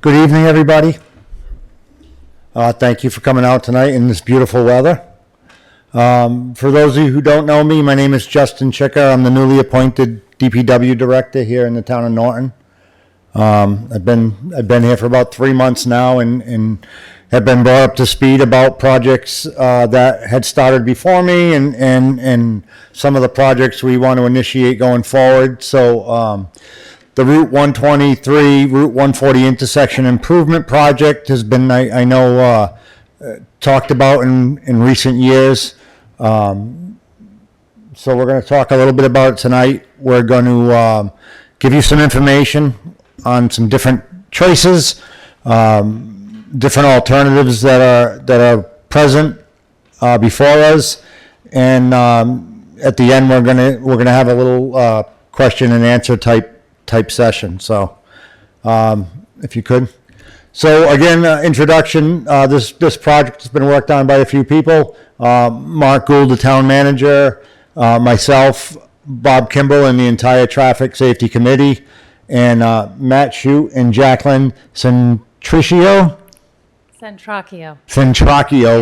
Good evening, everybody. Thank you for coming out tonight in this beautiful weather. For those of you who don't know me, my name is Justin Chicker. I'm the newly appointed DPW director here in the town of Norton. I've been here for about 3 months now and have been brought up to speed about projects that had started before me and some of the projects we want to initiate going forward. So the Route 123, Route 140 intersection improvement project has been, I know, talked about in recent years. So we're going to talk a little bit about it tonight. We're going to give you some information on some different choices, different alternatives that are present before us, and at the end we're going to have a little question and answer type session. So if you could. So again, introduction, this project has been worked on by a few people. Mark Gould, the town manager, myself, Bob Kimball, and the entire traffic safety committee, and Matt Shute and Jacqueline Centracchio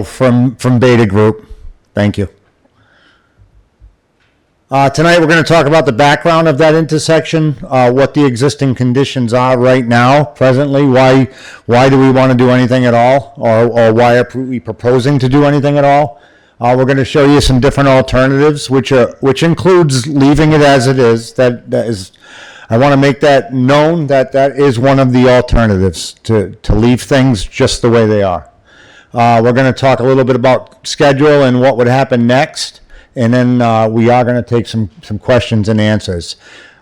from Beta Group. Thank you. Tonight we're going to talk about the background of that intersection, what the existing conditions are right now, presently, why do we want to do anything at all, or why are we proposing to do anything at all. We're going to show you some different alternatives, which includes leaving it as it is. That is, I want to make that known that is one of the alternatives, to leave things just the way they are. We're going to talk a little bit about schedule and what would happen next. And then we are going to take some questions and answers.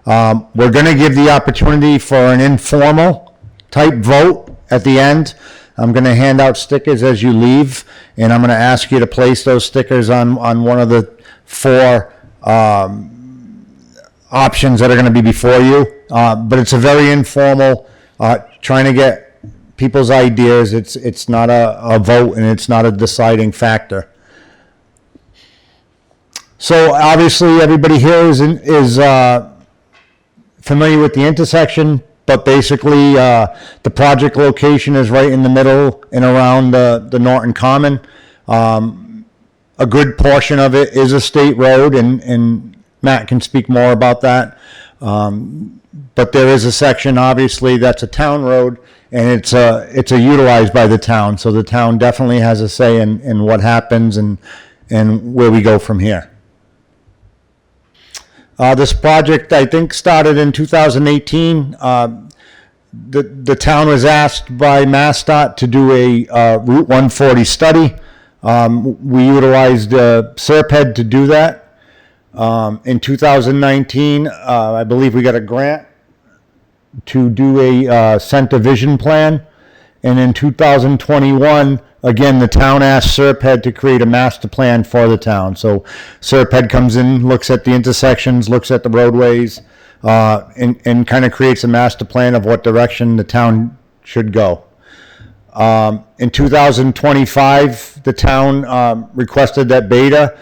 We're going to give the opportunity for an informal type vote at the end. I'm going to hand out stickers as you leave, and I'm going to ask you to place those stickers on one of the 4 options that are going to be before you. But it's a very informal, trying to get people's ideas. It's not a vote, and it's not a deciding factor. So obviously everybody here is familiar with the intersection, but basically the project location is right in the middle and around the Norton Common. A good portion of it is a state road, and Matt can speak more about that. But there is a section, obviously, that's a town road, and it's utilized by the town. So the town definitely has a say in what happens and where we go from here. This project, I think, started in 2018. The town was asked by MassDOT to do a Route 140 study. We utilized Serped to do that. In 2019, I believe we got a grant to do a center vision plan. And in 2021, again, the town asked Serped to create a master plan for the town. So Serped comes in, looks at the intersections, looks at the roadways, and kind of creates a master plan of what direction the town should go. In 2025, the town requested that Beta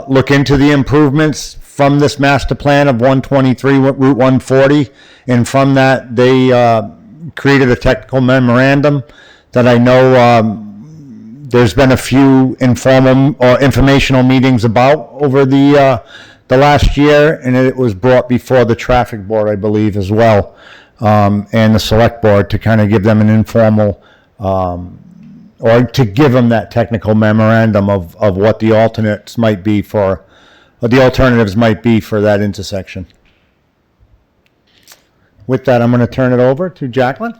look into the improvements from this master plan of 123 Route 140, and from that they created a technical memorandum that I know there's been a few informal or informational meetings about over the last year, and it was brought before the traffic board, I believe, as well, and the select board, to kind of give them an informal, or to give them that technical memorandum of what the alternatives might be for that intersection. With that, I'm going to turn it over to Jacqueline.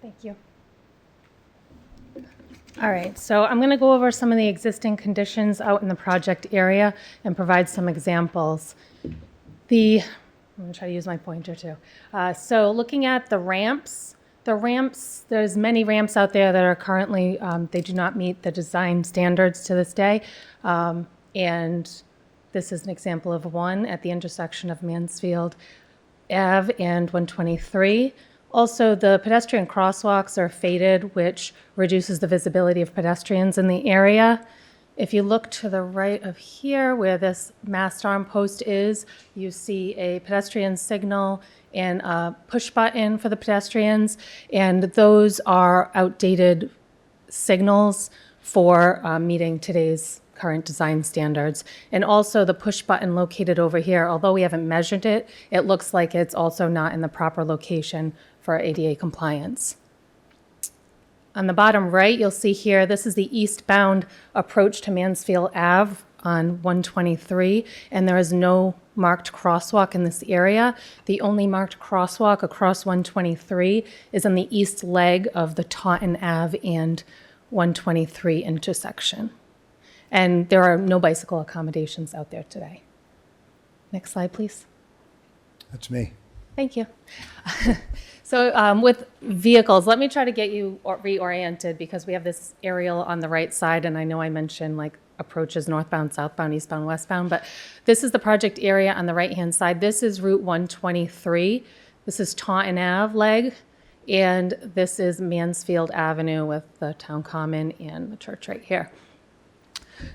Thank you. All right, so I'm going to go over some of the existing conditions out in the project area and provide some examples. I'm going to try to use my pointer too. So looking at the ramps, there's many ramps out there that are currently, they do not meet the design standards to this day. And this is an example of one at the intersection of Mansfield Ave and 123. Also, the pedestrian crosswalks are faded, which reduces the visibility of pedestrians in the area. If you look to the right of here where this mast arm post is, you see a pedestrian signal and a push button for the pedestrians, and those are outdated signals for meeting today's current design standards. And also the push button located over here, although we haven't measured it, it looks like it's also not in the proper location for ADA compliance. On the bottom right, you'll see here, this is the eastbound approach to Mansfield Ave on 123, and there is no marked crosswalk in this area. The only marked crosswalk across 123 is on the east leg of the Taunton Ave and 123 intersection. And there are no bicycle accommodations out there today. Next slide, please. That's me. Thank you. So with vehicles, let me try to get you reoriented because we have this aerial on the right side, and I know I mentioned like approaches northbound, southbound, eastbound, westbound, but this is the project area on the right-hand side. This is Route 123. This is Taunton Ave leg, and this is Mansfield Avenue with the town common and the church right here.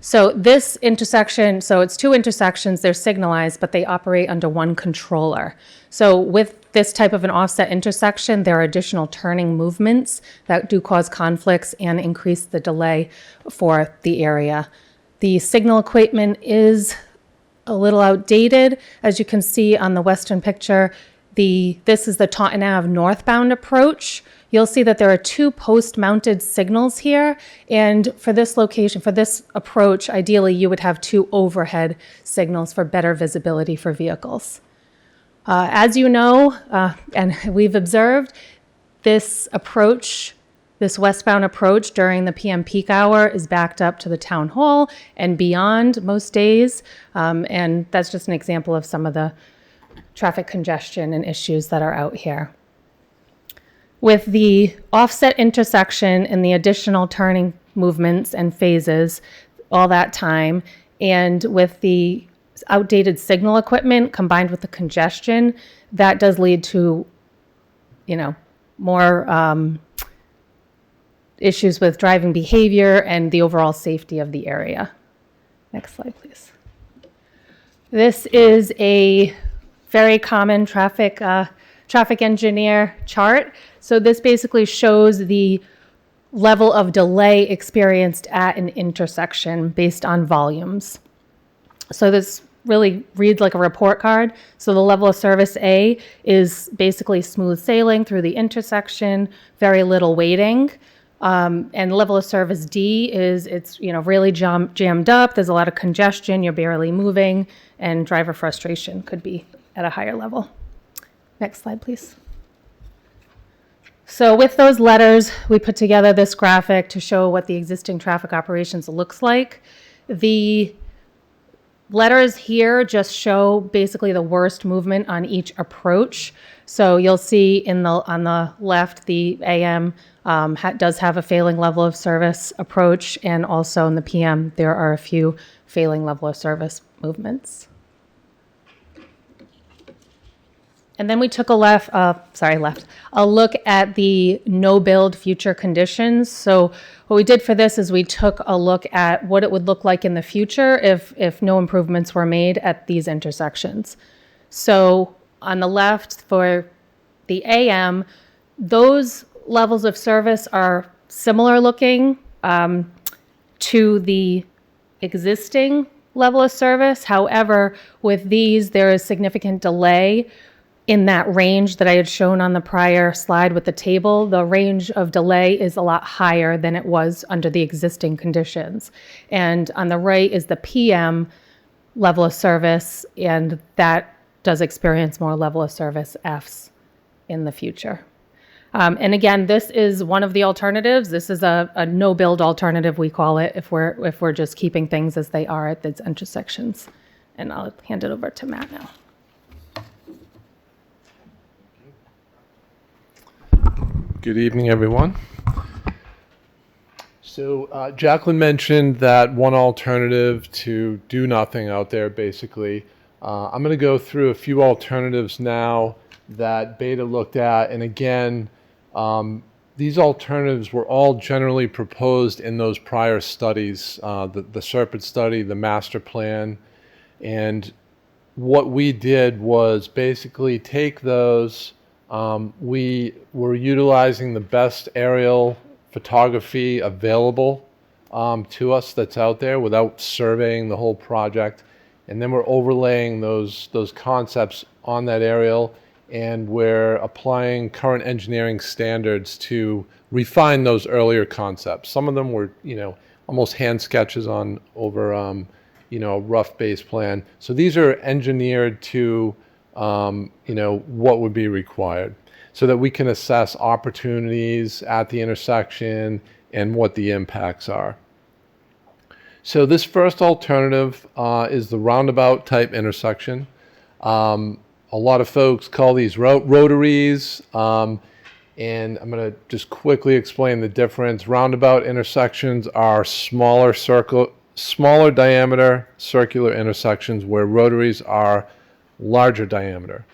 So this intersection, so it's two intersections, they're signalized, but they operate under one controller. So with this type of an offset intersection, there are additional turning movements that do cause conflicts and increase the delay for the area. The signal equipment is a little outdated. As you can see on the western picture, this is the Taunton Ave northbound approach. You'll see that there are two post-mounted signals here, and for this location, for this approach, ideally you would have two overhead signals for better visibility for vehicles. As you know, and we've observed, this approach, this westbound approach during the PM peak hour is backed up to the town hall and beyond most days, and that's just an example of some of the traffic congestion and issues that are out here. With the offset intersection and the additional turning movements and phases, all that time, and with the outdated signal equipment combined with the congestion, that does lead to, more issues with driving behavior and the overall safety of the area. Next slide, please. This is a very common traffic engineer chart. So this basically shows the level of delay experienced at an intersection based on volumes. So this really reads like a report card. So the level of service A is basically smooth sailing through the intersection, very little waiting. And level of service D is it's really jammed up. There's a lot of congestion. You're barely moving, and driver frustration could be at a higher level. Next slide, please. So with those letters, we put together this graphic to show what the existing traffic operations looks like. The letters here just show basically the worst movement on each approach. So you'll see on the left, the AM does have a failing level of service approach, and also in the PM, there are a few failing level of service movements. And then we took a look at the no-build future conditions. So what we did for this is we took a look at what it would look like in the future if no improvements were made at these intersections. So on the left for the AM, those levels of service are similar looking to the existing level of service. However, with these, there is significant delay in that range that I had shown on the prior slide with the table. The range of delay is a lot higher than it was under the existing conditions. And on the right is the PM level of service, and that does experience more level of service Fs in the future. And again, this is one of the alternatives. This is a no-build alternative, we call it, if we're just keeping things as they are at these intersections. And I'll hand it over to Matt now. Good evening, everyone. So Jacqueline mentioned that one alternative to do nothing out there, basically. I'm going to go through a few alternatives now that Beta looked at. And again, these alternatives were all generally proposed in those prior studies, the Serpent study, the master plan. And what we did was basically take those. We were utilizing the best aerial photography available to us that's out there without surveying the whole project. And then we're overlaying those concepts on that aerial, and we're applying current engineering standards to refine those earlier concepts. Some of them were, almost hand sketches on over, a rough base plan. So these are engineered to, what would be required, so that we can assess opportunities at the intersection and what the impacts are. So this first alternative is the roundabout type intersection. A lot of folks call these rotaries, and I'm going to just quickly explain the difference. Roundabout intersections are smaller diameter circular intersections, where rotaries are larger diameter.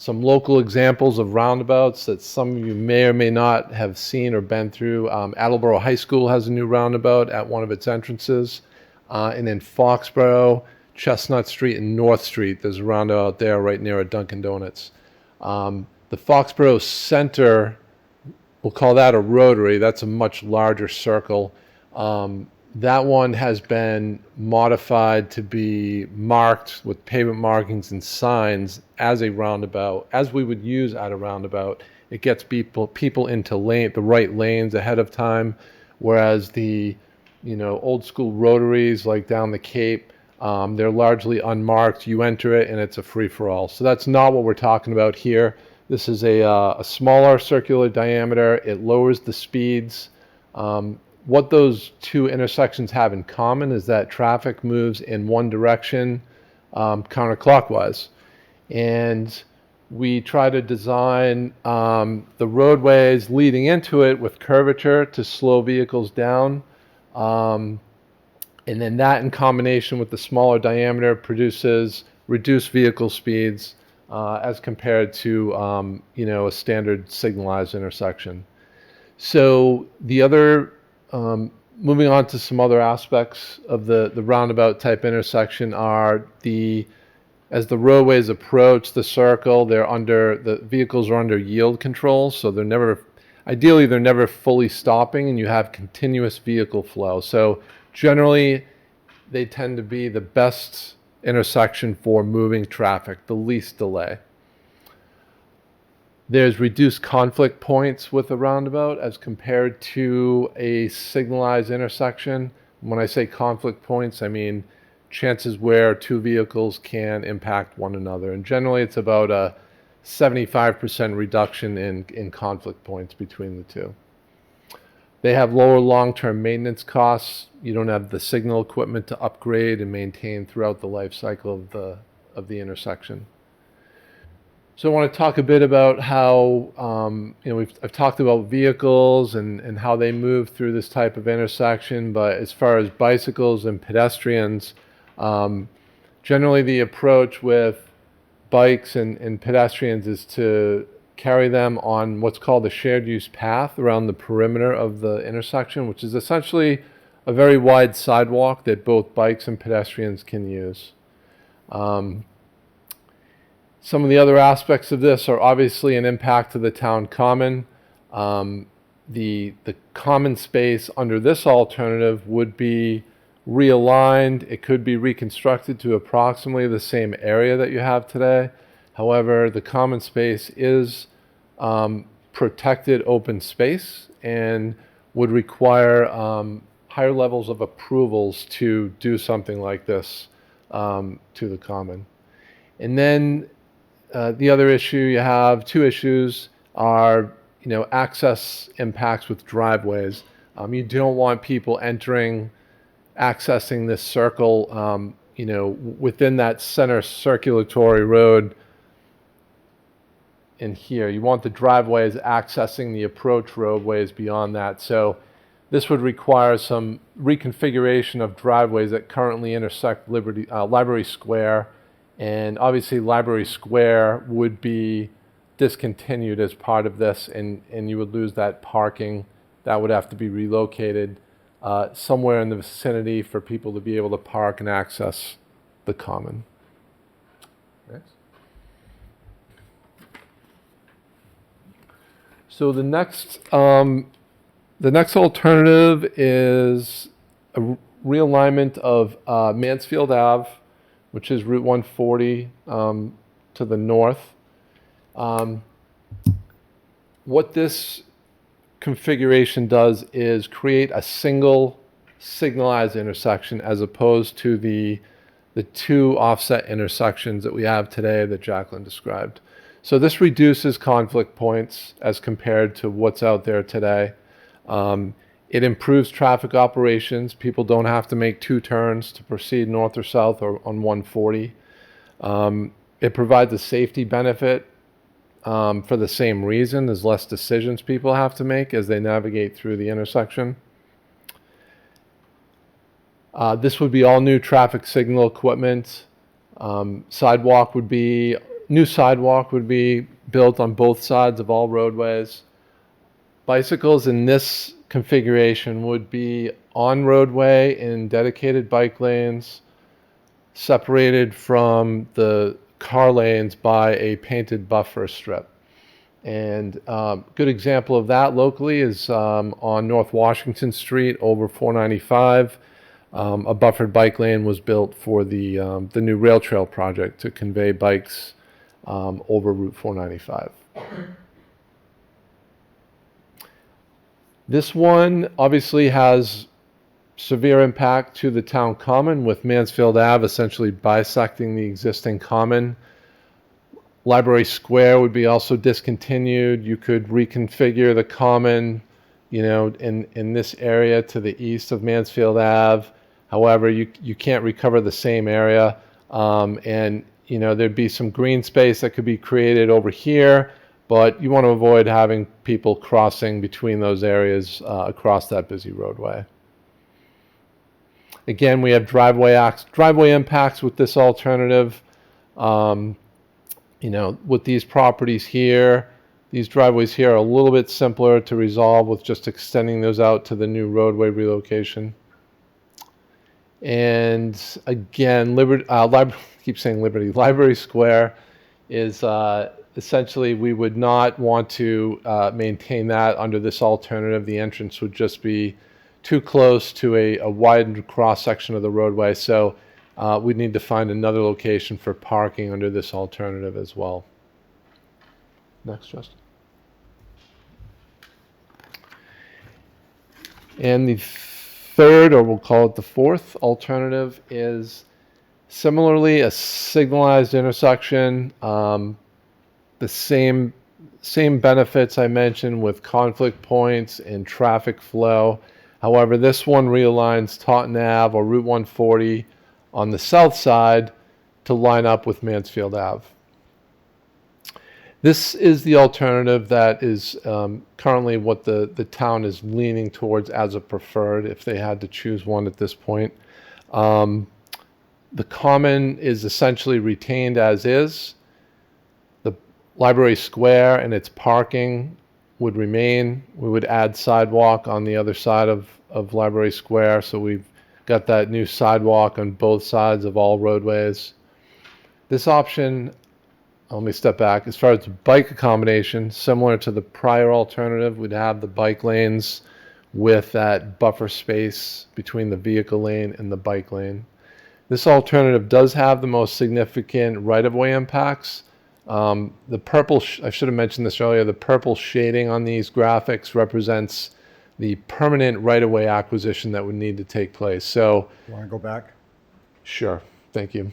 Some local examples of roundabouts that some of you may or may not have seen or been through. Attleboro High School has a new roundabout at one of its entrances. And in Foxborough, Chestnut Street and North Street, there's a roundabout there right near a Dunkin' Donuts. The Foxborough Center, we'll call that a rotary. That's a much larger circle. That one has been modified to be marked with pavement markings and signs as a roundabout, as we would use at a roundabout. It gets people into the right lanes ahead of time, whereas the old school rotaries like down the Cape, they're largely unmarked. You enter it and it's a free-for-all. So that's not what we're talking about here. This is a smaller circular diameter. It lowers the speeds. What those two intersections have in common is that traffic moves in one direction counterclockwise. And we try to design the roadways leading into it with curvature to slow vehicles down. And then that in combination with the smaller diameter produces reduced vehicle speeds as compared to a standard signalized intersection. So the other moving on to some other aspects of the roundabout type intersection are as the roadways approach the circle, the vehicles are under yield control, so ideally they're never fully stopping, and you have continuous vehicle flow. So generally they tend to be the best intersection for moving traffic, the least delay. There's reduced conflict points with a roundabout as compared to a signalized intersection. When I say conflict points, I mean chances where two vehicles can impact one another. And generally it's about a 75% reduction in conflict points between the two. They have lower long-term maintenance costs. You don't have the signal equipment to upgrade and maintain throughout the life cycle of the intersection. So I want to talk a bit about how, I've talked about vehicles and how they move through this type of intersection, but as far as bicycles and pedestrians, generally the approach with bikes and pedestrians is to carry them on what's called a shared use path around the perimeter of the intersection, which is essentially a very wide sidewalk that both bikes and pedestrians can use. Some of the other aspects of this are obviously an impact to the town common. The common space under this alternative would be realigned. It could be reconstructed to approximately the same area that you have today. However, the common space is protected open space and would require higher levels of approvals to do something like this to the common. And then the other issue you have, two issues are, access impacts with driveways. You don't want people accessing this circle, within that center circulatory road in here. You want the driveways accessing the approach roadways beyond that. So this would require some reconfiguration of driveways that currently intersect Library Square. And obviously Library Square would be discontinued as part of this, and you would lose that parking. That would have to be relocated somewhere in the vicinity for people to be able to park and access the common. Next. So the next alternative is a realignment of Mansfield Ave, which is Route 140 to the north. What this configuration does is create a single signalized intersection as opposed to the two offset intersections that we have today that Jacqueline described. So this reduces conflict points as compared to what's out there today. It improves traffic operations. People don't have to make two turns to proceed north or south or on 140. It provides a safety benefit for the same reason. There's less decisions people have to make as they navigate through the intersection. This would be all new traffic signal equipment. New sidewalk would be built on both sides of all roadways. Bicycles in this configuration would be on roadway in dedicated bike lanes, separated from the car lanes by a painted buffer strip. And good example of that locally is on North Washington Street over 495. A buffered bike lane was built for the new rail trail project to convey bikes over Route 495. This one obviously has severe impact to the town common, with Mansfield Ave essentially bisecting the existing common. Library Square would be also discontinued. You could reconfigure the common, in this area to the east of Mansfield Ave. However, you can't recover the same area, and there'd be some green space that could be created over here, but you want to avoid having people crossing between those areas across that busy roadway. Again, we have driveway impacts with this alternative. With these properties here, these driveways here are a little bit simpler to resolve with just extending those out to the new roadway relocation. And again, Library Square is essentially, we would not want to maintain that under this alternative. The entrance would just be too close to a widened cross section of the roadway. So we'd need to find another location for parking under this alternative as well. Next, Justin. And the third, or we'll call it the fourth alternative, is similarly a signalized intersection. The same benefits I mentioned with conflict points and traffic flow. However, this one realigns Taunton Ave or Route 140 on the south side to line up with Mansfield Ave. This is the alternative that is currently what the town is leaning towards as a preferred if they had to choose one at this point. The common is essentially retained as is. The Library Square and its parking would remain. We would add sidewalk on the other side of Library Square, so we've got that new sidewalk on both sides of all roadways. This option, let me step back. As far as bike accommodation, similar to the prior alternative, we'd have the bike lanes with that buffer space between the vehicle lane and the bike lane. This alternative does have the most significant right-of-way impacts. The purple, I should have mentioned this earlier, the purple shading on these graphics represents the permanent right-of-way acquisition that would need to take place. So, You want to go back? sure, thank you.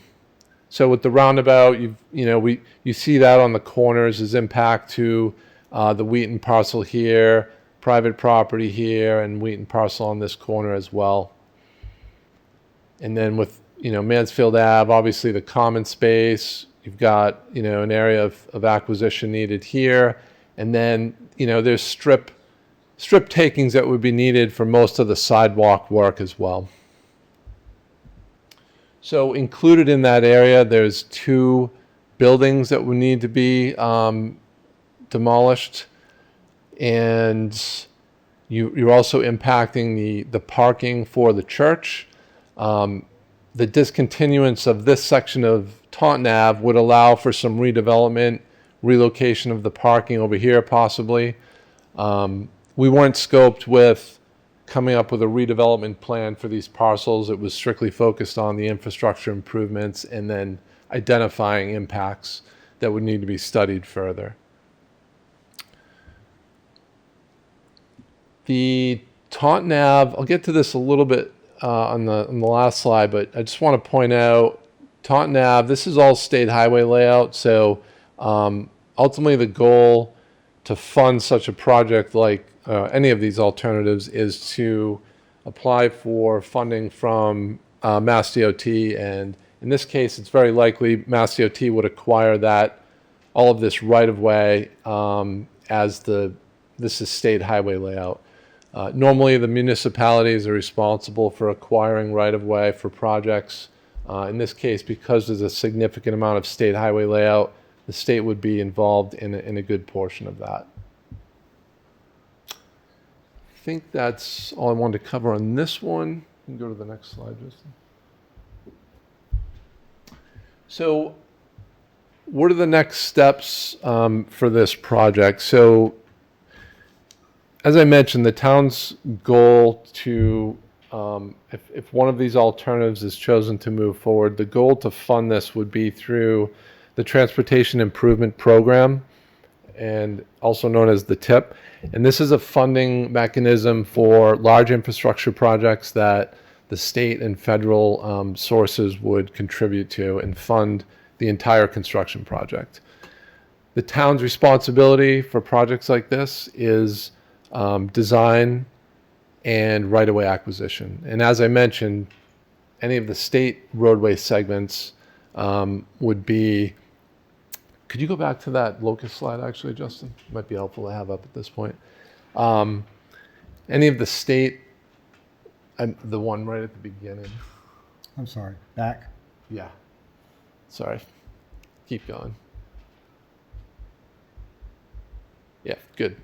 So with the roundabout, you see that on the corners as impact to the Wheaton parcel here, private property here, and Wheaton parcel on this corner as well. And then with Mansfield Ave, obviously the common space, you've got an area of acquisition needed here, and then there's strip takings that would be needed for most of the sidewalk work as well. So included in that area, there's two buildings that would need to be demolished, and you're also impacting the parking for the church. The discontinuance of this section of Taunton Ave would allow for some redevelopment, relocation of the parking over here possibly. We weren't scoped with coming up with a redevelopment plan for these parcels. It was strictly focused on the infrastructure improvements and then identifying impacts that would need to be studied further. The Taunton Ave, I'll get to this a little bit on the last slide, but I just want to point out Taunton Ave, this is all state highway layout. So ultimately the goal to fund such a project like any of these alternatives is to apply for funding from Mass DOT, and in this case it's very likely Mass DOT would acquire all of this right-of-way as this is state highway layout. Normally the municipalities are responsible for acquiring right-of-way for projects. In this case, because there's a significant amount of state highway layout, the state would be involved in a good portion of that. I think that's all I wanted to cover on this one. You can go to the next slide, Justin. So what are the next steps for this project? So as I mentioned, the town's goal to, if one of these alternatives is chosen to move forward, the goal to fund this would be through the Transportation Improvement Program, and also known as the TIP. And this is a funding mechanism for large infrastructure projects that the state and federal sources would contribute to and fund the entire construction project. The town's responsibility for projects like this is design and right-of-way acquisition. And as I mentioned, any of the state roadway segments would be. Could you go back to that locust slide, actually, Justin? It might be helpful to have up at this point. Any of the state, the one right at the beginning. I'm sorry, back. Yeah. Sorry. Keep going. Yeah, good.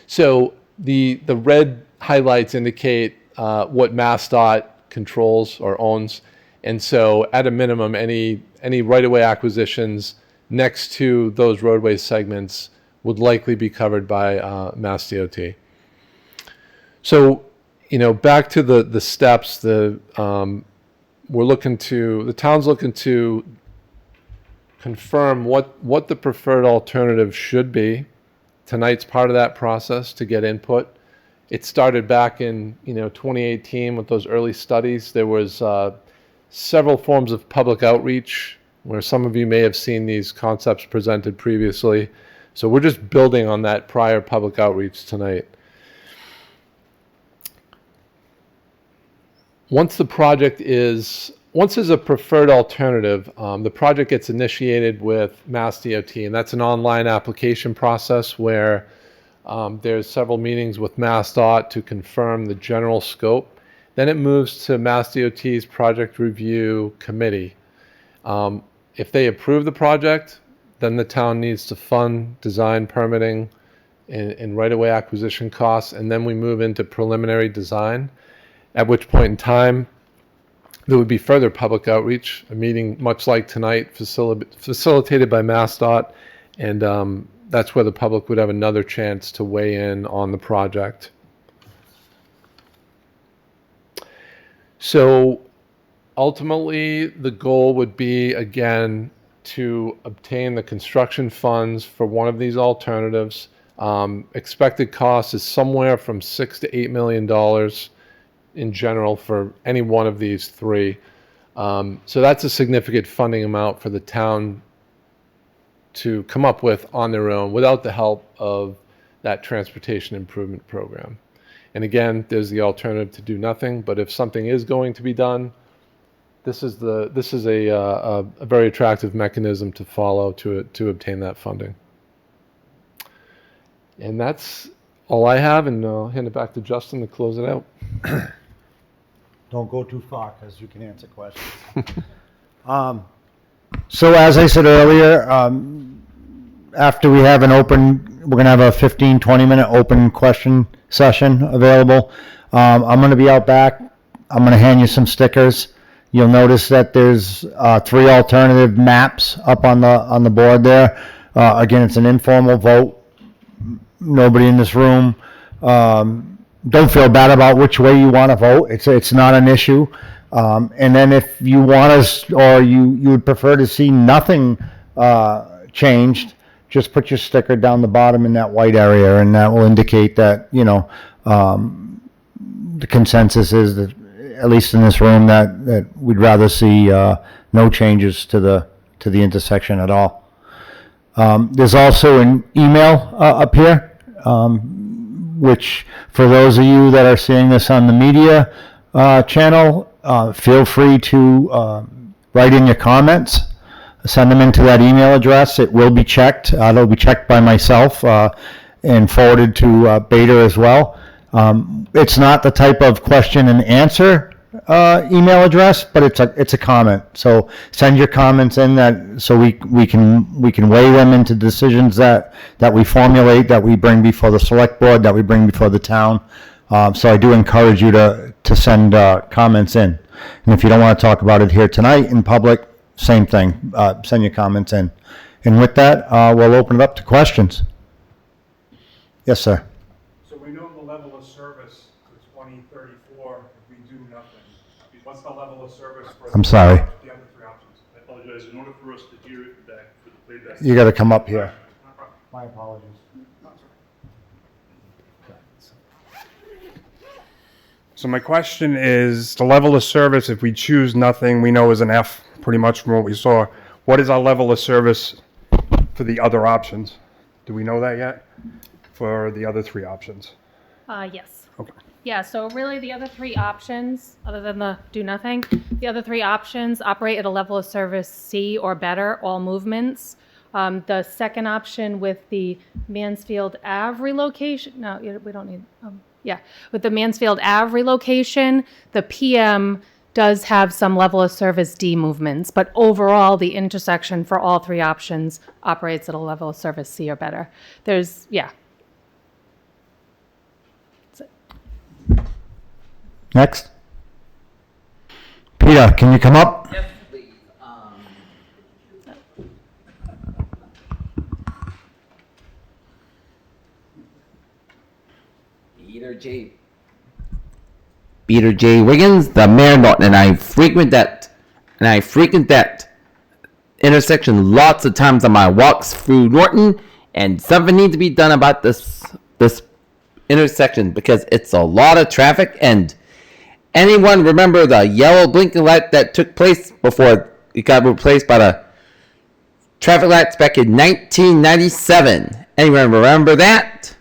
So the red highlights indicate what MassDOT controls or owns. And so at a minimum, any right-of-way acquisitions next to those roadway segments would likely be covered by Mass DOT. So, back to the steps. The town's looking to confirm what the preferred alternative should be. Tonight's part of that process to get input. It started back in 2018 with those early studies. There was several forms of public outreach where some of you may have seen these concepts presented previously. So we're just building on that prior public outreach tonight. Once there's a preferred alternative, the project gets initiated with Mass DOT, and that's an online application process where there's several meetings with MassDOT to confirm the general scope. Then it moves to Mass DOT's project review committee. If they approve the project, then the town needs to fund design, permitting, and right-of-way acquisition costs, and then we move into preliminary design, at which point in time there would be further public outreach, a meeting much like tonight facilitated by MassDOT, and that's where the public would have another chance to weigh in on the project. So ultimately, the goal would be, again, to obtain the construction funds for one of these alternatives. Expected cost is somewhere from $6 to $8 million in general for any one of these three. So that's a significant funding amount for the town to come up with on their own without the help of that transportation improvement program. And again, there's the alternative to do nothing, but if something is going to be done, this is a very attractive mechanism to follow to obtain that funding. And that's all I have, and I'll hand it back to Justin to close it out. Don't go too far, because you can answer questions. So as I said earlier, after we have an open we're gonna have a 15, 20-minute open question session available. I'm gonna be out back. I'm gonna hand you some stickers. You'll notice that there's 3 alternative maps up on the board there. Again, it's an informal vote. Nobody in this room. Don't feel bad about which way you want to vote. It's not an issue. And then if you want us, or you would prefer to see nothing changed, just put your sticker down the bottom in that white area, and that will indicate that, the consensus is that, at least in this room, that we'd rather see no changes to the intersection at all. There's also an email up here, which, for those of you that are seeing this on the media channel, feel free to write in your comments. Send them into that email address. It will be checked. It'll be checked by myself and forwarded to Beta as well. It's not the type of question and answer email address, but it's a comment. So send your comments in, that so we can weigh them into decisions that we formulate, that we bring before the select board, that we bring before the town. So I do encourage you to send comments in. And if you don't want to talk about it here tonight in public, same thing. Send your comments in. And with that, we'll open it up to questions. Yes, sir. So we know the level of service for 2034 if we do nothing. What's the level of service for I'm sorry. the other 3 options? I apologize, in order for us to hear it back for the playback. You got to come up here. My apologies. So my question is, the level of service, if we choose nothing, we know is an F, pretty much from what we saw. What is our level of service for the other options? Do we know that yet? For the other 3 options? Yes. Okay. Yeah, so really the other 3 options, other than the do nothing, the other 3 options operate at a level of service C or better, all movements. The second option with the Mansfield Ave relocation, no, we don't need, with the Mansfield Ave relocation, the PM does have some level of service D movements, but overall, the intersection for all 3 options operates at a level of service C or better. There's. Next. Peter, can you come up? Yes, please. Peter J. Wiggins, the mayor of Norton, and I frequent that intersection lots of times on my walks through Norton, and something needs to be done about this intersection because it's a lot of traffic. And anyone remember the yellow blinking light that took place before it got replaced by the traffic lights back in 1997? Anyone remember that?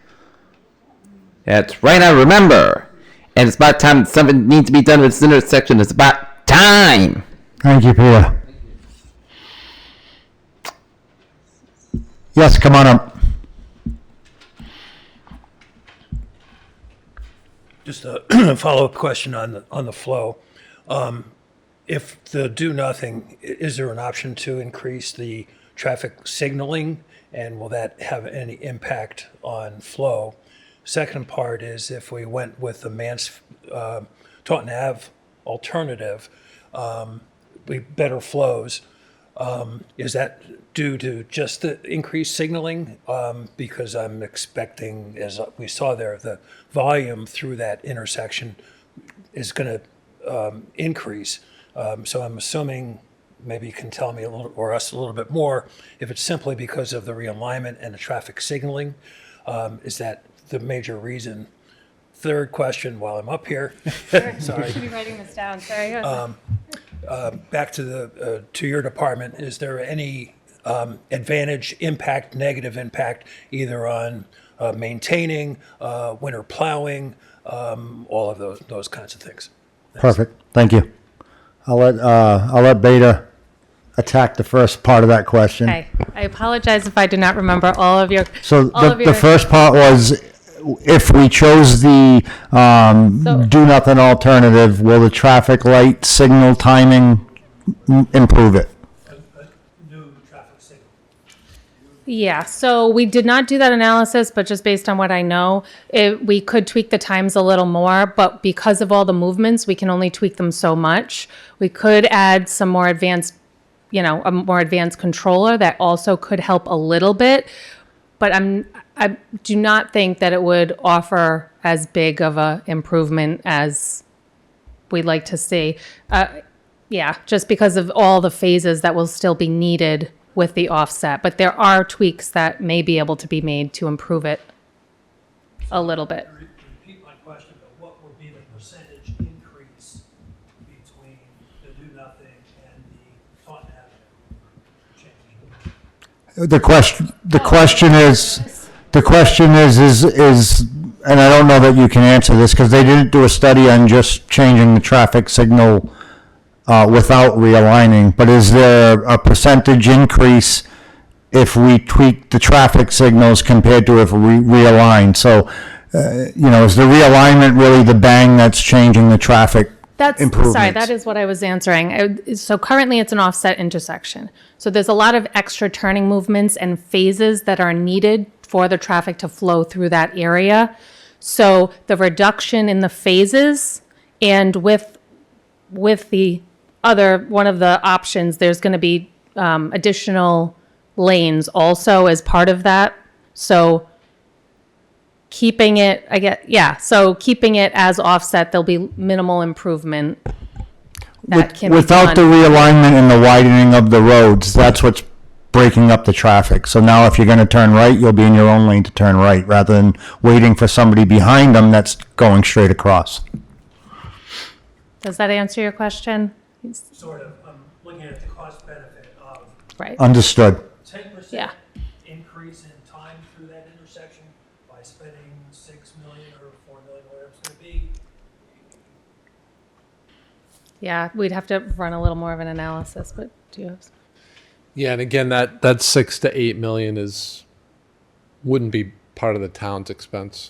That's right, I remember. And it's about time something needs to be done with this intersection. It's about time. Thank you, Peter. Yes, come on up. Just a follow-up question on the flow. If the do nothing, is there an option to increase the traffic signaling, and will that have any impact on flow? Second part is, if we went with the Taunton Ave alternative, better flows, is that due to just the increased signaling? Because I'm expecting, as we saw there, the volume through that intersection is going to increase. So I'm assuming, maybe you can tell me a little, or us a little bit more, if it's simply because of the realignment and the traffic signaling, is that the major reason? Third question while I'm up here. Sorry. You should be writing this down, sorry. Back to your department, is there any advantage, impact, negative impact, either on maintaining, winter plowing, all of those kinds of things? Perfect. Thank you. I'll let Beta attack the first part of that question. Okay, I apologize if I do not remember all of your. So all of the your- first part was, if we chose the do nothing alternative, will the traffic light signal timing improve it? New traffic signal. Yeah, so we did not do that analysis, but just based on what I know, we could tweak the times a little more, but because of all the movements, we can only tweak them so much. We could add some more advanced, a more advanced controller that also could help a little bit, but I do not think that it would offer as big of a improvement as we'd like to see. Yeah, just because of all the phases that will still be needed with the offset, but there are tweaks that may be able to be made to improve it a little bit. Repeat my question, but what would be the percentage increase between the do nothing and the Taunton Avenue change? The question is, and I don't know that you can answer this because they didn't do a study on just changing the traffic signal without realigning, but is there a percentage increase if we tweak the traffic signals compared to if we realign? So, is the realignment really the bang that's changing the traffic improvements? Sorry, that is what I was answering. So currently it's an offset intersection. So there's a lot of extra turning movements and phases that are needed for the traffic to flow through that area. So the reduction in the phases and with the other, one of the options, there's going to be additional lanes also as part of that. So keeping it, so keeping it as offset, there'll be minimal improvement that can be Without the done. realignment and the widening of the roads, that's what's breaking up the traffic. So now if you're going to turn right, you'll be in your own lane to turn right rather than waiting for somebody behind them that's going straight across. Does that answer your question? Sort of, I'm looking at the cost benefit of Right. Understood. 10% Yeah. increase in time through that intersection by spending 6 million or 4 million, whatever it's gonna be. Yeah, we'd have to run a little more of an analysis, but do you have? Yeah, and again, that 6 to 8 million wouldn't be part of the town's expense.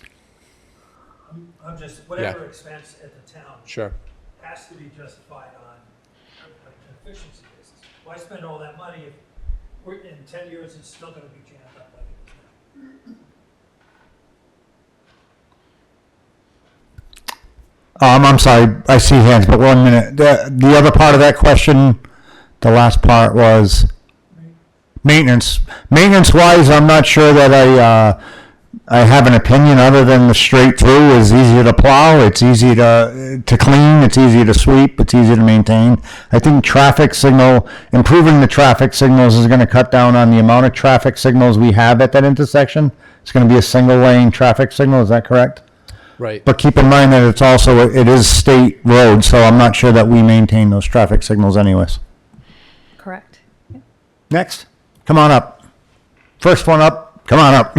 I'm just, whatever expense at the town Sure. has to be justified on an efficiency basis. Why spend all that money if we're, in 10 years, it's still gonna be jammed up like it is now? I'm sorry, I see hands, but 1 minute. The other part of that question, the last part was maintenance. Maintenance-wise, I'm not sure that I have an opinion other than the straight through is easier to plow, it's easy to clean, it's easy to sweep, it's easy to maintain. I think improving the traffic signals is going to cut down on the amount of traffic signals we have at that intersection. It's going to be a single lane traffic signal, is that correct? Right. But keep in mind that it is state road, so I'm not sure that we maintain those traffic signals anyways. Correct. Next, come on up. First one up, come on up.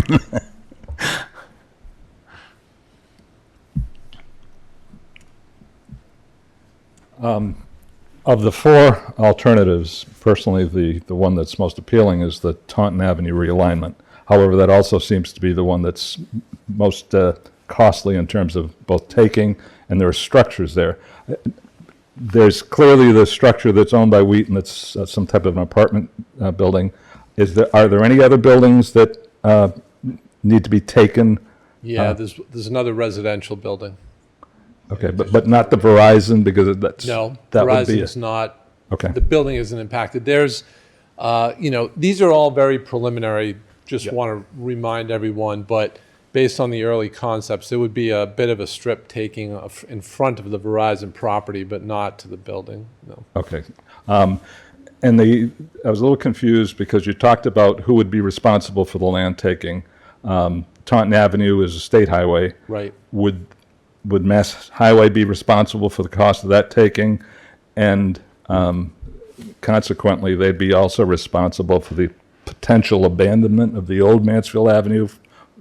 Of the four alternatives, personally, the one that's most appealing is the Taunton Avenue realignment. However, that also seems to be the one that's most costly in terms of both taking, and there are structures there. There's clearly the structure that's owned by Wheaton that's some type of an apartment building. Are there any other buildings that need to be taken? Yeah, there's another residential building. Okay, but not the Verizon, because No, that would be Verizon's not. Okay. The building isn't impacted. There's, these are all very preliminary. Just want to remind everyone, but based on the early concepts, there would be a bit of a strip taking in front of the Verizon property, but not to the building. No. Okay. I was a little confused because you talked about who would be responsible for the land taking. Taunton Avenue is a state highway. Right. Would Mass Highway be responsible for the cost of that taking? And consequently, they'd be also responsible for the potential abandonment of the old Mansfield Avenue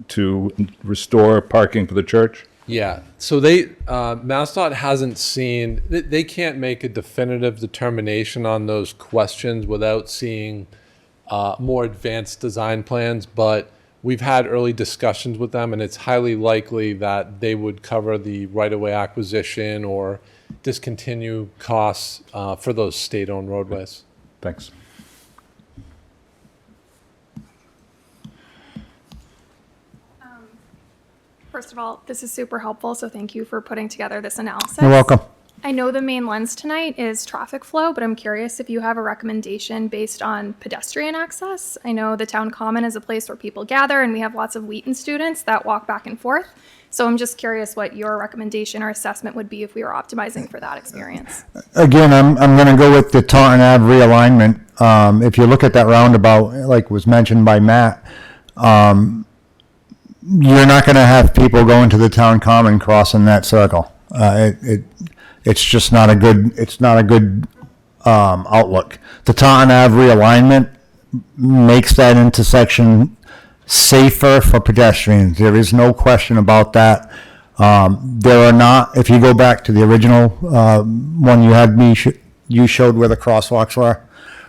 to restore parking for the church? Yeah. So MassDOT hasn't seen, they can't make a definitive determination on those questions without seeing more advanced design plans, but we've had early discussions with them, and it's highly likely that they would cover the right-of-way acquisition or discontinue costs for those state-owned roadways. Thanks. First of all, this is super helpful, so thank you for putting together this analysis. You're welcome. I know the main lens tonight is traffic flow, but I'm curious if you have a recommendation based on pedestrian access. I know the town common is a place where people gather, and we have lots of Wheaton students that walk back and forth. So I'm just curious what your recommendation or assessment would be if we were optimizing for that experience. Again, I'm going to go with the Taunton Ave realignment. If you look at that roundabout, like was mentioned by Matt, you're not going to have people going to the town common crossing that circle. It's just not a good outlook. The Taunton Ave realignment makes that intersection safer for pedestrians. There is no question about that. There are not, if you go back to the original one you had you showed where the crosswalks were.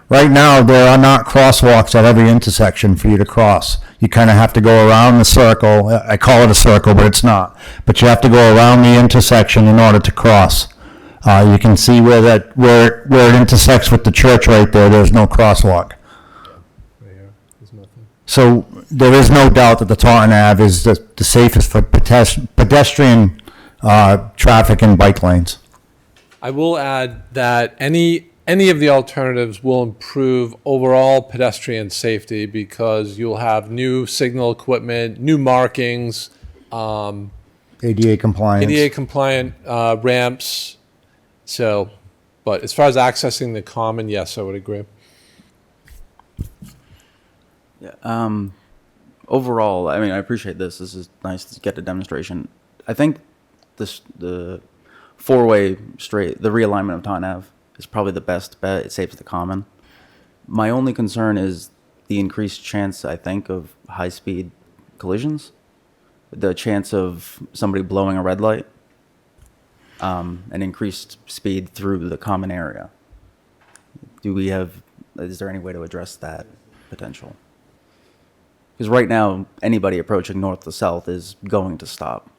Right now, there are not crosswalks at every intersection for you to cross. You kind of have to go around the circle. I call it a circle, but it's not. But you have to go around the intersection in order to cross. You can see where it intersects with the church right there. There's no crosswalk. So there is no doubt that the Taunton Ave is the safest for pedestrian traffic and bike lanes. I will add that any of the alternatives will improve overall pedestrian safety because you'll have new signal equipment, new markings, ADA compliance. ADA compliant ramps. So, but as far as accessing the common, yes, I would agree. Yeah. Overall, I mean, I appreciate this. This is nice to get a demonstration. I think the four-way straight, the realignment of Taunton Ave is probably the best bet. It saves the common. My only concern is the increased chance, I think, of high-speed collisions, the chance of somebody blowing a red light, and increased speed through the common area. Is there any way to address that potential? Because right now, anybody approaching north to south is going to stop.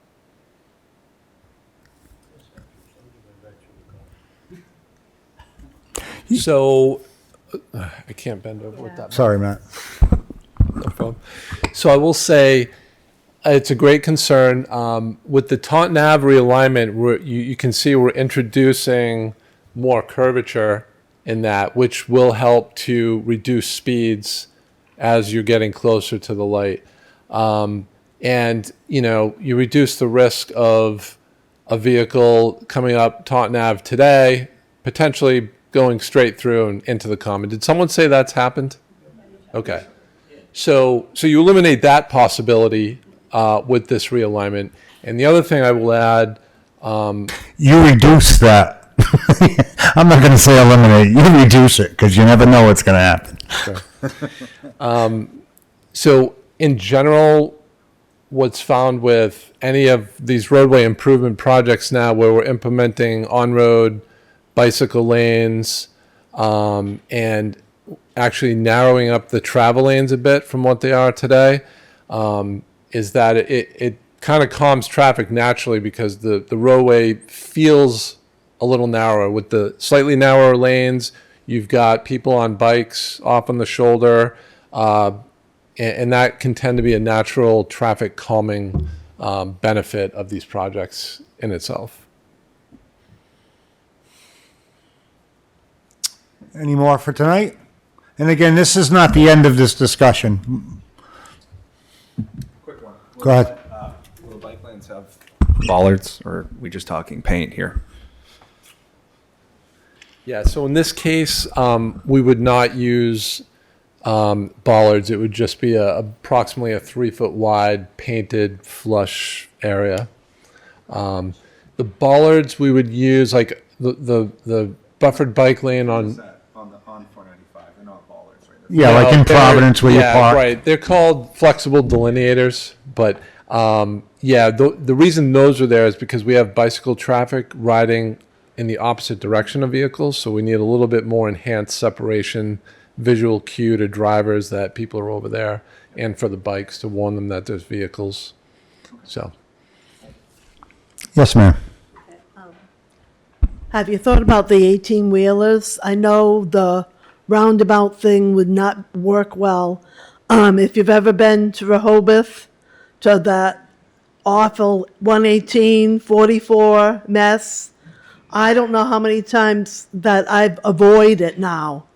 So, I can't bend over with that. Sorry, Matt. No problem. So I will say, it's a great concern. With the Taunton Ave realignment, you can see we're introducing more curvature in that, which will help to reduce speeds as you're getting closer to the light. And, you reduce the risk of a vehicle coming up Taunton Ave today, potentially going straight through and into the common. Did someone say that's happened? Okay. So you eliminate that possibility with this realignment. And the other thing I will add, You reduce that. I'm not going to say eliminate. You reduce it because you never know what's going to happen. so in general, what's found with any of these roadway improvement projects now where we're implementing on-road bicycle lanes and actually narrowing up the travel lanes a bit from what they are today, is that it kind of calms traffic naturally because the roadway feels a little narrower. With the slightly narrower lanes, you've got people on bikes off on the shoulder, and that can tend to be a natural traffic calming benefit of these projects in itself. Any more for tonight? And again, this is not the end of this discussion. Quick one. Go ahead. Will the bike lanes have bollards, or are we just talking paint here? Yeah, so in this case, we would not use bollards. It would just be approximately a 3-foot wide painted flush area. The bollards we would use, like the buffered bike lane on 495, they're not bollards, right? Yeah, like in Providence where you yeah, park. right. They're called flexible delineators, but the reason those are there is because we have bicycle traffic riding in the opposite direction of vehicles, so we need a little bit more enhanced separation, visual cue to drivers that people are over there, and for the bikes to warn them that there's vehicles. So, Yes, ma'am. Have you thought about the 18-wheelers? I know the roundabout thing would not work well. If you've ever been to Rehoboth, to that awful 118, 44 mess. I don't know how many times that I've avoided it now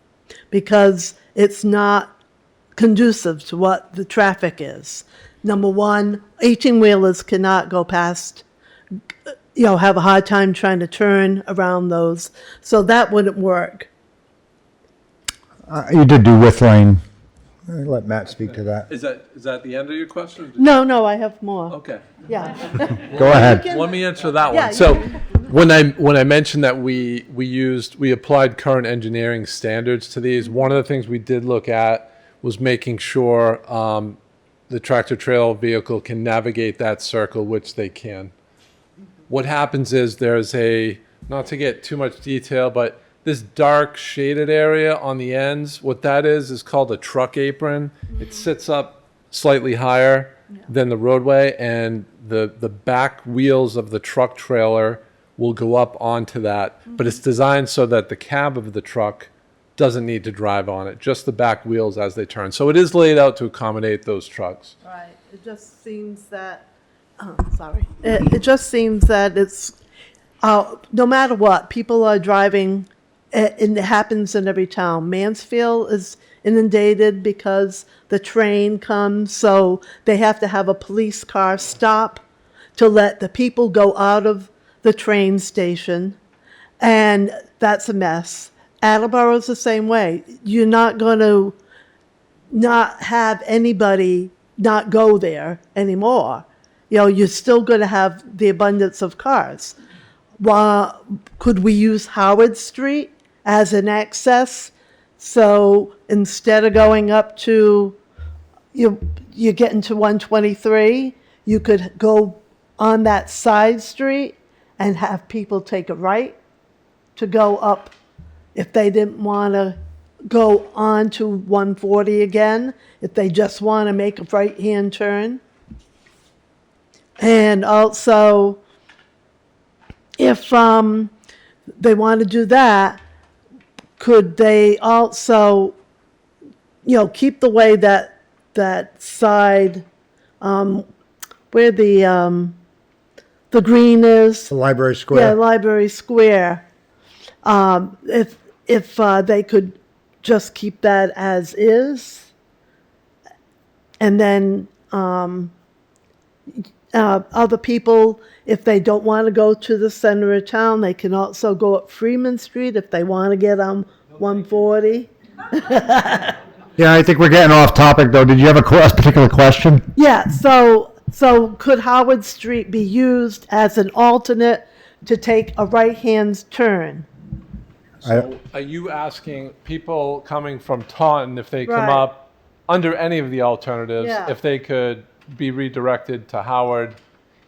because it's not conducive to what the traffic is. Number one, 18-wheelers cannot go past, have a hard time trying to turn around those. So that wouldn't work. You did do width lane. I'll let Matt speak to that. Is that the end of your question? No, I have more. Okay. Yeah. Go ahead. Let me answer that Yeah, one. So when I mentioned that we applied current engineering standards to these, one of the things we did look at was making sure the tractor trailer vehicle can navigate that circle, which they can. What happens is there's not to get too much detail, but this dark shaded area on the ends, what that is called a truck apron. It sits up slightly higher than the roadway, and the back wheels of the truck trailer will go up onto that. But it's designed so that the cab of the truck doesn't need to drive on it, just the back wheels as they turn. So it is laid out to accommodate those trucks. Right. It just seems that, sorry. It just seems that it's, no matter what, people are driving, and it happens in every town. Mansfield is inundated because the train comes, so they have to have a police car stop to let the people go out of the train station, and that's a mess. Attleboro's the same way. You're not going to not have anybody not go there anymore. You're still going to have the abundance of cars. Could we use Howard Street as an access? So instead of going up to, you're getting to 123, you could go on that side street and have people take a right to go up if they didn't want to go on to 140 again, if they just want to make a right-hand turn. And also, if they want to do that, could they also, keep the way that side, where the green is? The Library Yeah, Square. Library Square. If they could just keep that as is, and then other people, if they don't want to go to the center of town, they can also go up Freeman Street if they want to get on 140. Yeah, I think we're getting off topic, though. Did you have a particular question? Yeah, so could Howard Street be used as an alternate to take a right-hand turn? So are you asking people coming from Taunton, if they come Right. up under any of the alternatives, Yeah. if they could be redirected to Howard?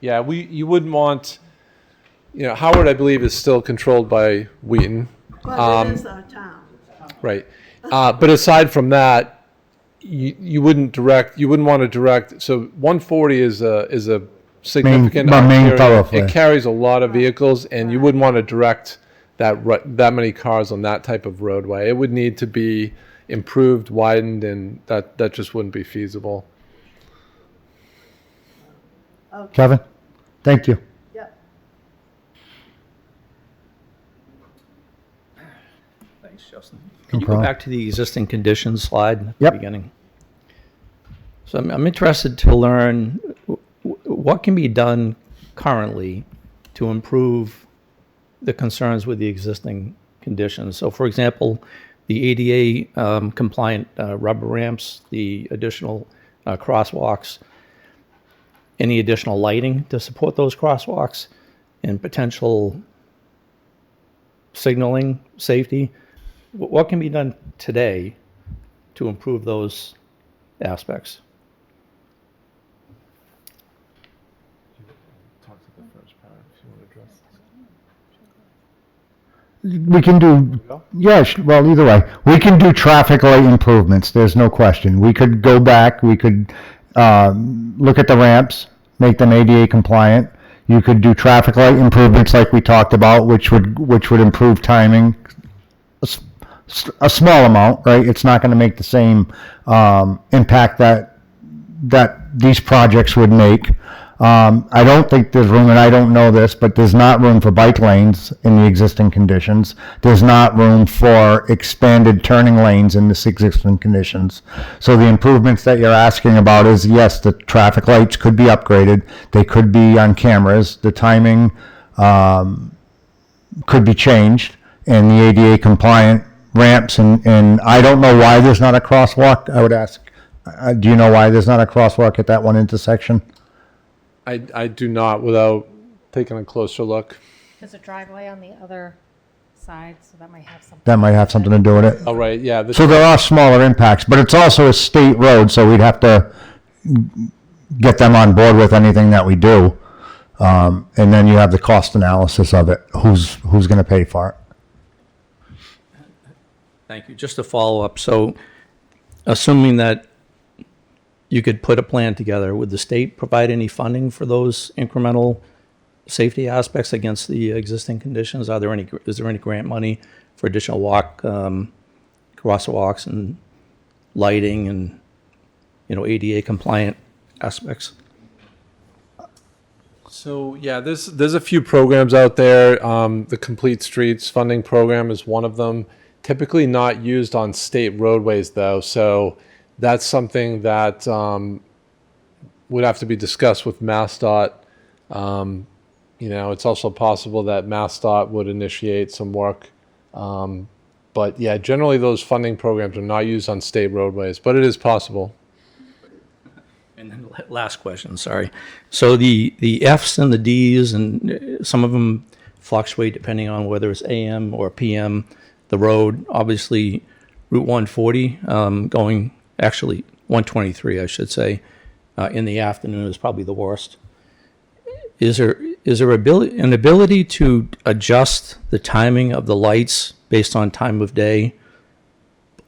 Yeah, you wouldn't want, Howard, I believe, is still controlled by Wheaton. But it is our town. Right. But aside from that, you wouldn't want to direct. So 140 is a significant main arterial. thoroughfare. It carries a lot of vehicles, and you wouldn't want to direct that many cars on that type of roadway. It would need to be improved, widened, and that just wouldn't be feasible. Kevin? Thank you. Yep. Thanks, Justin. Can you problem. go back to the existing conditions slide at the Yep. beginning? So I'm interested to learn what can be done currently to improve the concerns with the existing conditions. So for example, the ADA compliant rubber ramps, the additional crosswalks, any additional lighting to support those crosswalks, and potential signaling, safety. What can be done today to improve those aspects? We can do, well, either way. We can do traffic light improvements, there's no question. We could go back, we could look at the ramps, make them ADA compliant. You could do traffic light improvements like we talked about, which would improve timing. A small amount, right? It's not gonna make the same impact that these projects would make. I don't think there's room, and I don't know this, but there's not room for bike lanes in the existing conditions. There's not room for expanded turning lanes in the existing conditions. So the improvements that you're asking about is, yes, the traffic lights could be upgraded. They could be on cameras. The timing could be changed, and the ADA compliant ramps, and I don't know why there's not a crosswalk. I would ask, do you know why there's not a crosswalk at that one intersection? I do not without taking a closer look. There's a driveway on the other side, so that might have something. That might have something to do with it. Oh, right, yeah. So there are smaller impacts, but it's also a state road, so we'd have to get them on board with anything that we do. And then you have the cost analysis of it. Who's going to pay for it? Thank you. Just to follow up, so assuming that you could put a plan together, would the state provide any funding for those incremental safety aspects against the existing conditions? Is there any grant money for additional crosswalks and lighting and, ADA compliant aspects? So yeah, there's a few programs out there. The Complete Streets funding program is one of them. Typically not used on state roadways though, so that's something that would have to be discussed with MassDOT. It's also possible that MassDOT would initiate some work. But yeah, generally those funding programs are not used on state roadways, but it is possible. And then last question, sorry. So the Fs and the Ds, and some of them fluctuate depending on whether it's AM or PM. The road, obviously, Route 140, actually 123, I should say, in the afternoon is probably the worst. Is there an ability to adjust the timing of the lights based on time of day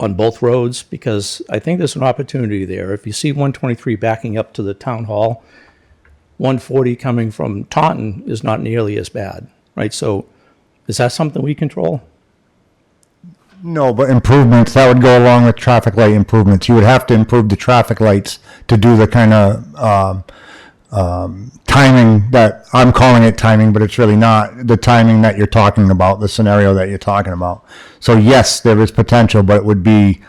on both roads? Because I think there's an opportunity there. If you see 123 backing up to the town hall, 140 coming from Taunton is not nearly as bad, right? So is that something we control? No, but improvements, that would go along with traffic light improvements. You would have to improve the traffic lights to do the kind of timing that, I'm calling it timing, but it's really not the timing that you're talking about, the scenario that you're talking about. So yes, there is potential, but it would be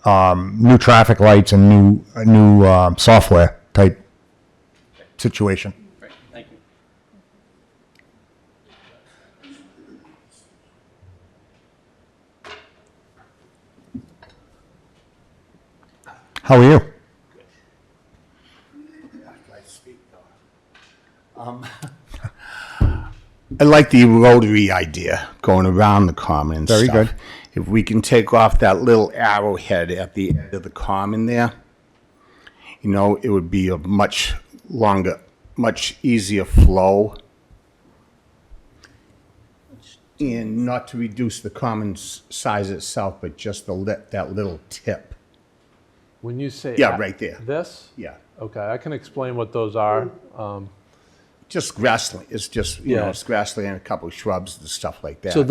new traffic lights and new software type situation. Thank you. How are you? I like the rotary idea, going around the common and Very stuff. good. If we can take off that little arrowhead at the end of the common there, it would be a much longer, much easier flow. And not to reduce the common size itself, but just that little tip. When you say Yeah, right there. This? Yeah. Okay, I can explain what those are. Just grassland. It's just, Yeah. it's grassland and a couple of shrubs and stuff like that. So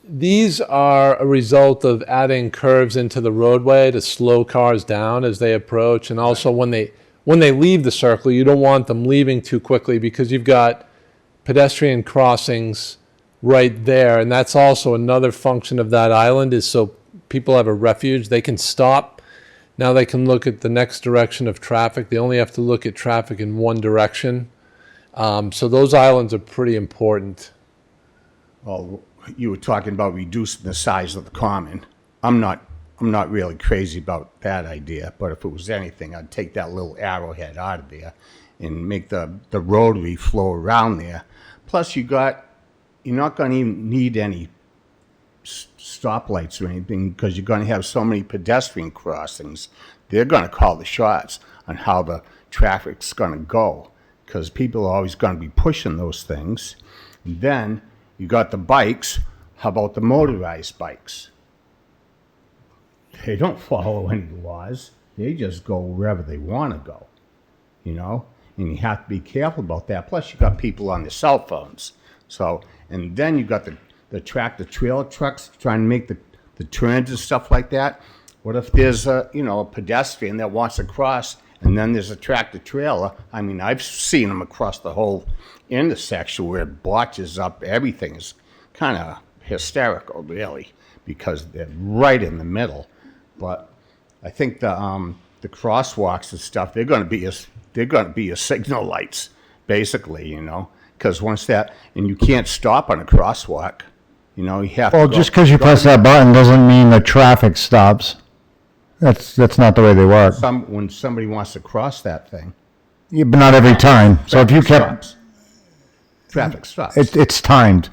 these are a result of adding curves into the roadway to slow cars down as they approach, and also when they leave the circle, you don't want them leaving too quickly because you've got pedestrian crossings right there, and that's also another function of that island is so people have a refuge. They can stop. Now they can look at the next direction of traffic. They only have to look at traffic in one direction. So those islands are pretty important. Well, you were talking about reducing the size of the common. I'm not really crazy about that idea, but if it was anything, I'd take that little arrowhead out of there and make the rotary flow around there. Plus, you're not going to even need any stoplights or anything because you're going to have so many pedestrian crossings. They're going to call the shots on how the traffic's going to go because people are always going to be pushing those things. And then you got the bikes. How about the motorized bikes? They don't follow any laws. They just go wherever they want to go, and you have to be careful about that. Plus, you got people on their cell phones. So, and then you got the tractor trailer trucks trying to make the turns and stuff like that. What if there's a pedestrian that wants to cross and then there's a tractor trailer. I mean, I've seen them across the whole intersection where it blotches up everything. Is kind of hysterical, really, because they're right in the middle. But I think the crosswalks and stuff, they're going to be your signal lights, basically, you know, because once that, and you can't stop on a crosswalk, you know, you have Well, to just because you press that button doesn't mean the traffic stops. That's not the way they work. when somebody wants to cross that thing. Yeah, but not every time. So if you Traffic stops. it's timed.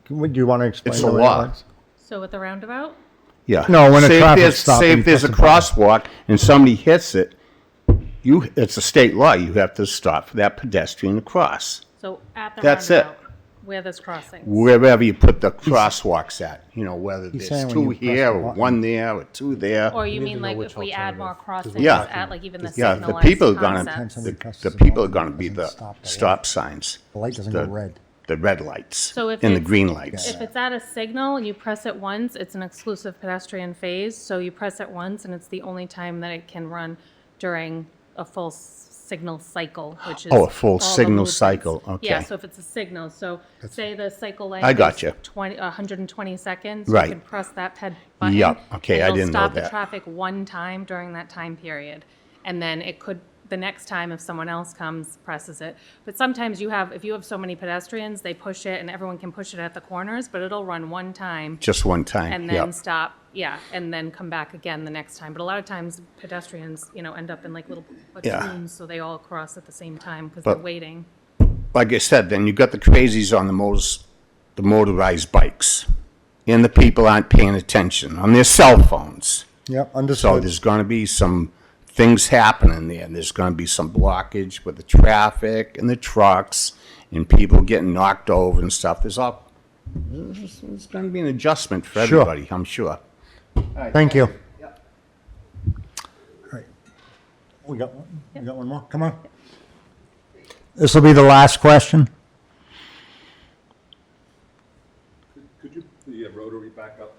Do you want to explain? It's the a way it law. works? So with the roundabout? Yeah. No, when a Say if traffic there's- stop, Say you if there's a press the button. crosswalk and somebody hits it, it's a state law. You have to stop for that pedestrian to cross. So at the That's it. roundabout, where there's crossings. Wherever you put the crosswalks at, you know, whether He's there's saying when two you press here, the or button. one there, or two there. Or you mean like if we add more crossings Yeah. at like even the Yeah, the signalized people are gonna, concepts? the people are gonna be the stop signs. The light doesn't go red. The red lights So if and the it's- green lights. If it's at a signal and you press it once, it's an exclusive pedestrian phase, so you press it once and it's the only time that it can run during a full signal cycle, which is. Oh, a full all the signal movements. cycle, Yeah, okay. so if it's a signal, so say the cycle length. I got is you. 120 seconds. Right. You can press that button. Yep, okay, and I it'll didn't know stop the that. traffic one time during that time period. And then it could, the next time, if someone else comes, presses it. But sometimes if you have so many pedestrians, they push it and everyone can push it at the corners, but it'll run one time Just one time, and then yep. stop, yeah, and then come back again the next time. But a lot of times pedestrians, end up in like little Yeah. platoons, so they all cross at the same time because they're But- waiting. Like I said, then you got the crazies on the motorized bikes. And the people aren't paying attention on their cell phones. Yep, So understood. there's gonna be some things happening there. There's gonna be some blockage with the traffic and the trucks and people getting knocked over and stuff. There's gonna be an adjustment for Sure. everybody, I'm sure. Thank you. All right. We got one? We got one more? Come on. This will be the last question. Could you put the rotary back up?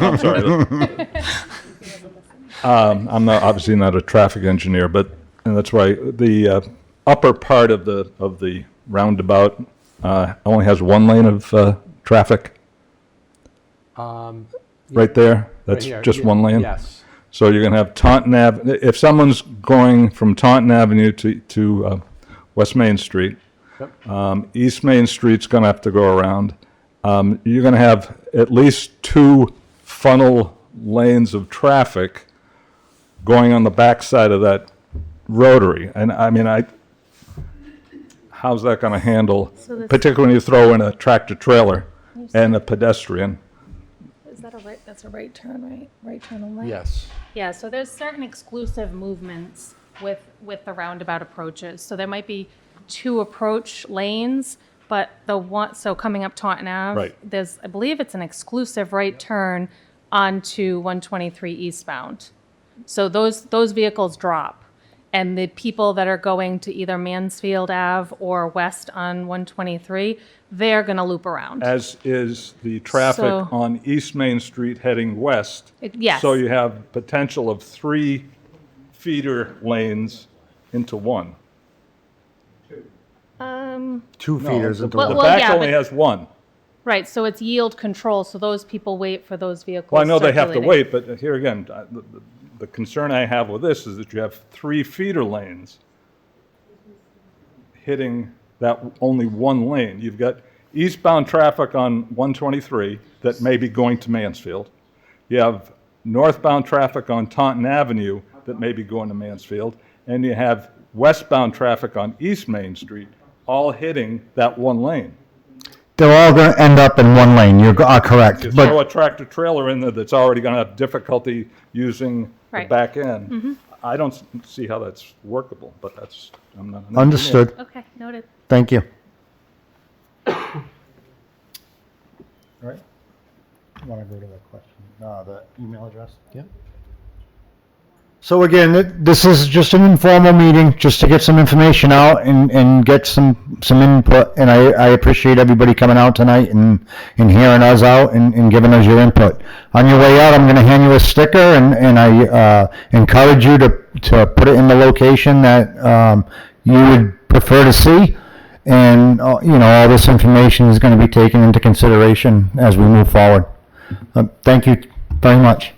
I'm sorry. I'm obviously not a traffic engineer, but and that's why the upper part of the roundabout only has one lane of traffic. Right there, that's here, just yeah, one lane. yes. So you're going to have Taunton Ave. If someone's going from Taunton Avenue to West Main Street, East Main Street's going to have to go around. You're going to have at least two funnel lanes of traffic going on the backside of that rotary. And I mean, how's that going to handle, So this- particularly when you throw in a tractor trailer and a pedestrian? Is that that's a right turn, right? Right turn only? Yes. Yeah, so there's certain exclusive movements with the roundabout approaches. So there might be two approach lanes, but so coming up Taunton Ave, Right. there's, I believe it's an exclusive right turn onto 123 eastbound. So those vehicles drop. And the people that are going to either Mansfield Ave or west on 123, they're going to loop around. As is the traffic So- on East Main Street heading west. Yes. So you have potential of 3 feeder lanes into one. 2 feeders into Well, The one. well, back yeah, only but- has one. Right, so it's yield control, so those people wait for those vehicles Well, I know they have to circulating. wait, but here again, the concern I have with this is that you have 3 feeder lanes hitting that only one lane. You've got eastbound traffic on 123 that may be going to Mansfield. You have northbound traffic on Taunton Avenue that may be going to Mansfield. And you have westbound traffic on East Main Street, all hitting that one lane. They're all going to end up in one lane. You are correct. You throw a But tractor trailer in there that's already going to have difficulty using the Right. back end. I don't see how that's workable, but I'm not an engineer. understood. Okay, noted. Thank you. All right. Want to go to the question, the email address? Yeah. So again, this is just an informal meeting, just to get some information out and get some input. And I appreciate everybody coming out tonight and hearing us out and giving us your input. On your way out, I'm going to hand you a sticker, and I encourage you to put it in the location that you would prefer to see. And, you know, all this information is going to be taken into consideration as we move forward. Thank you very much.